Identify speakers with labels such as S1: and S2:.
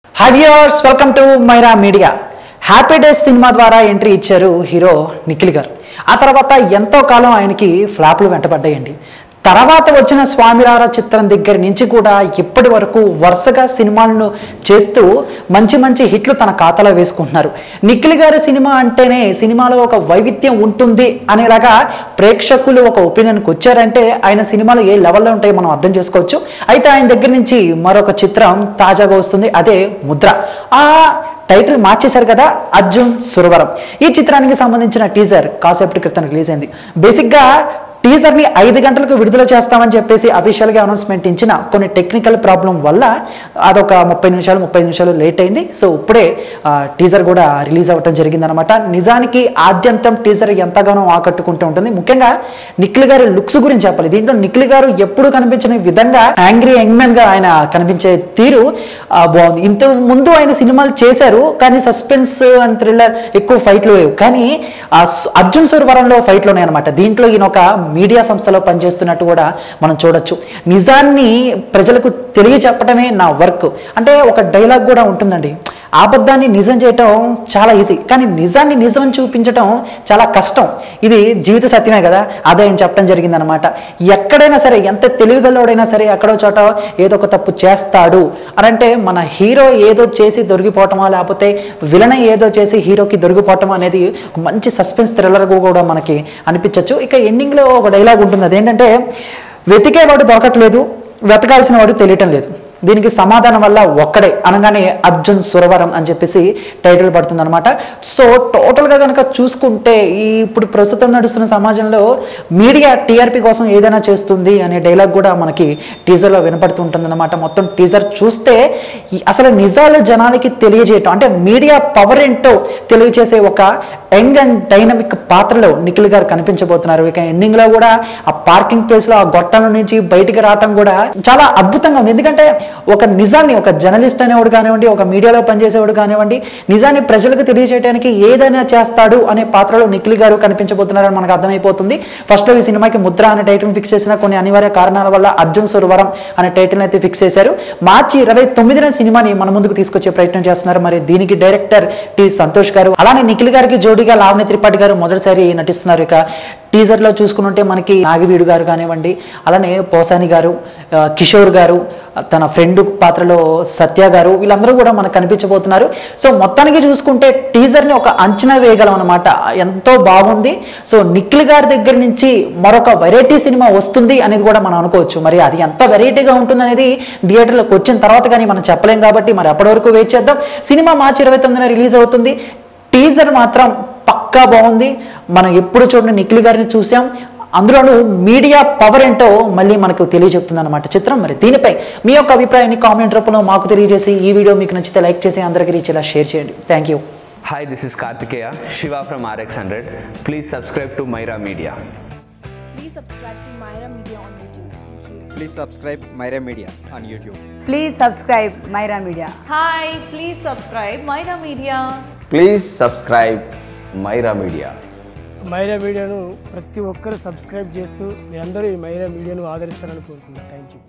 S1: Hi viewers, welcome to Myra media. Happy days cinema ద్వారా entry ఇచ్చారు hero Nikhil గారు. ఆ తర్వాత ఎంతో కాలం ఆయనకి ఫ్లాప్లు వెంటబడ్డాయండి. తర్వాత వచ్చిన స్వామిరారా చిత్రం దగ్గర నుంచి కూడా ఇప్పటి వరకు వరుసగా సినిమాలను చేస్తూ మంచి మంచి హిట్లు తన ఖాతాలో వేసుకుంటున్నారు. నిఖిల్ గారి సినిమా అంటేనే సినిమాలో ఒక వైవిధ్యం ఉంటుంది అనేలాగా ప్రేక్షకులు ఒక ఒపీనియన్కి వచ్చారంటే ఆయన సినిమాలు ఏ లెవెల్లో ఉంటాయో మనం అర్థం చేసుకోవచ్చు. అయితే ఆయన దగ్గర నుంచి మరొక చిత్రం తాజాగా వస్తుంది, అదే ముద్ర. ఆ టైటిల్ మార్చేశారు కదా, అర్జున్ సురవరం. ఈ చిత్రానికి సంబంధించిన టీజర్ కాసేపటి క్రితం రిలీజ్ అయింది. బేసిక్గా టీజర్ని 5 గంటలకు విడుదల చేస్తామని చెప్పేసి అఫీషియల్గా అనౌన్స్మెంట్ ఇచ్చిన కొన్ని టెక్నికల్ ప్రాబ్లం వల్ల అదొక 35 నిమిషాలు లేట్ అయింది. సో ఇప్పుడే టీజర్ కూడా రిలీజ్ అవ్వటం జరిగిందనమాట. నిజానికి ఆద్యంతం టీజర్ ఎంతగానో ఆకట్టుకుంటూ ఉంటుంది. ముఖ్యంగా నిఖిల్ గారి లుక్స్ గురించి చెప్పాలి. దీంట్లో నిఖిల్ గారు ఎప్పుడు కనిపించిన విధంగా యాంగ్రీ యంగ్మెన్ గా ఆయన కనిపించే తీరు బాగుంది. ఇంత ముందు ఆయన సినిమాలు చేశారు, కానీ సస్పెన్స్ అండ్ థ్రిల్లర్ ఎక్కువ ఫైట్లు లేవు. కానీ అర్జున్ సురవరంలో ఫైట్లు ఉన్నాయన్నమాట. దీంట్లో ఈయన ఒక మీడియా సంస్థలో పనిచేస్తున్నట్టు కూడా మనం చూడొచ్చు. నిజాన్ని ప్రజలకు తెలియచెప్పటమే నా వర్క్ అంటే ఒక డైలాగ్ కూడా ఉంటుందండి. అబద్ధాన్ని నిజం చేయటం చాలా ఈజీ, కానీ నిజాన్ని నిజం చూపించటం చాలా కష్టం. ఇది జీవిత సత్యమే కదా, అదే ఆయన చెప్పడం జరిగిందనమాట. ఎక్కడైనా సరే, ఎంత తెలివిగలవాడైనా సరే ఎక్కడో చోట ఏదో ఒక తప్పు చేస్తాడు అని అంటే మన హీరో ఏదో చేసి దొరికిపోవటమా, లేకపోతే విలన్ ఏదో చేసి హీరోకి దొరికిపోవటం అనేది మంచి సస్పెన్స్ థ్రిల్లర్ కూడా మనకి అనిపించవచ్చు. ఇక ఎండింగ్లో ఒక డైలాగ్ ఉంటుంది, అదేంటంటే వెతికేవాడు దొరకట్లేదు, వెతకాల్సిన వాడు తెలియటం లేదు, దీనికి సమాధానం వల్ల ఒక్కడే అనగానే అర్జున్ సురవరం అని చెప్పేసి టైటిల్ పడుతుంది అనమాట. సో టోటల్గా కనుక చూసుకుంటే ఇప్పుడు ప్రస్తుతం నడుస్తున్న సమాజంలో మీడియా టీఆర్పీ కోసం ఏదైనా చేస్తుంది అనే డైలాగ్ కూడా మనకి టీజర్లో వినపడుతూ ఉంటుంది అనమాట. మొత్తం టీజర్ చూస్తే అసలు నిజాలు జనాలకి తెలియజేయటం అంటే మీడియా పవర్ ఏంటో తెలియజేసే ఒక యంగ్ అండ్ డైనమిక్ పాత్రలో నిఖిల్ గారు కనిపించబోతున్నారు. ఇక ఎండింగ్లో కూడా ఆ పార్కింగ్ ప్లేస్లో ఆ గొట్టం నుంచి బయటికి రావటం కూడా చాలా అద్భుతంగా ఉంది. ఎందుకంటే ఒక నిజాన్ని, ఒక జర్నలిస్ట్ అనేవాడు కానివ్వండి, ఒక మీడియాలో పనిచేసేవాడు కానివ్వండి, నిజాన్ని ప్రజలకు తెలియజేయడానికి ఏదైనా చేస్తాడు అనే పాత్రలో నిఖిల్ గారు కనిపించబోతున్నారని మనకు అర్థమైపోతుంది. ఫస్ట్లో ఈ సినిమాకి ముద్ర అనే టైటిల్ ఫిక్స్ చేసిన కొన్ని అనివార్య కారణాల వల్ల అర్జున్ సురవరం అనే టైటిల్ అయితే ఫిక్స్ చేశారు. మార్చి 29న సినిమాని మన ముందుకు తీసుకొచ్చే ప్రయత్నం చేస్తున్నారు. మరి దీనికి డైరెక్టర్ టి సంతోష్ గారు, అలానే నిఖిల్ గారికి జోడీగా లావణ్య త్రిపాఠి గారు మొదటిసారి నటిస్తున్నారు. ఇక టీజర్లో చూసుకుంటే మనకి నాగివీడు గారు కానివ్వండి, అలానే పోసాని గారు, కిషోర్ గారు, తన ఫ్రెండ్ పాత్రలో సత్య గారు, వీళ్ళందరూ కూడా మనకు కనిపించబోతున్నారు. సో మొత్తానికి చూసుకుంటే టీజర్ని ఒక అంచనా వేయగలం అనమాట. ఎంతో బాగుంది. సో నిఖిల్ గారి దగ్గర నుంచి మరొక వెరైటీ సినిమా వస్తుంది అనేది కూడా మనం అనుకోవచ్చు. మరి అది ఎంత వెరైటీగా ఉంటుంది అనేది థియేటర్లోకి వచ్చిన తర్వాత కానీ మనం చెప్పలేం. కాబట్టి మరి అప్పటి వరకు వెయిట్ చేద్దాం. సినిమా మార్చి 29న రిలీజ్ అవుతుంది. టీజర్ మాత్రం పక్కా బాగుంది. మనం ఎప్పుడు చూడండి నిఖిల్ గారిని చూసాం, అందులోనూ మీడియా పవర్ ఏంటో మళ్ళీ మనకు తెలియజెప్తుంది అనమాట చిత్రం. మరి దీనిపై మీ యొక్క అభిప్రాయాన్ని కామెంట్ రూపంలో మాకు తెలియజేసి, ఈ వీడియో మీకు నచ్చితే లైక్ చేసి అందరికీ రీచేలా షేర్ చేయండి. Thank you.
S2: Hi, this is Karthikeya, Shiva from RX100. Please subscribe to Myra Media.
S3: Please subscribe to Myra Media on YouTube.
S4: Please subscribe Myra Media on YouTube.
S5: Please subscribe Myra Media.
S3: Hi, please subscribe Myra Media.
S6: Please subscribe Myra media.
S7: Myra మీడియాను ప్రతి ఒక్కరు subscribe చేస్తూ మీ అందరూ ఈ మైరా మీడియాను ఆదరిస్తారని కోరుకుంటున్నాను. Thank you.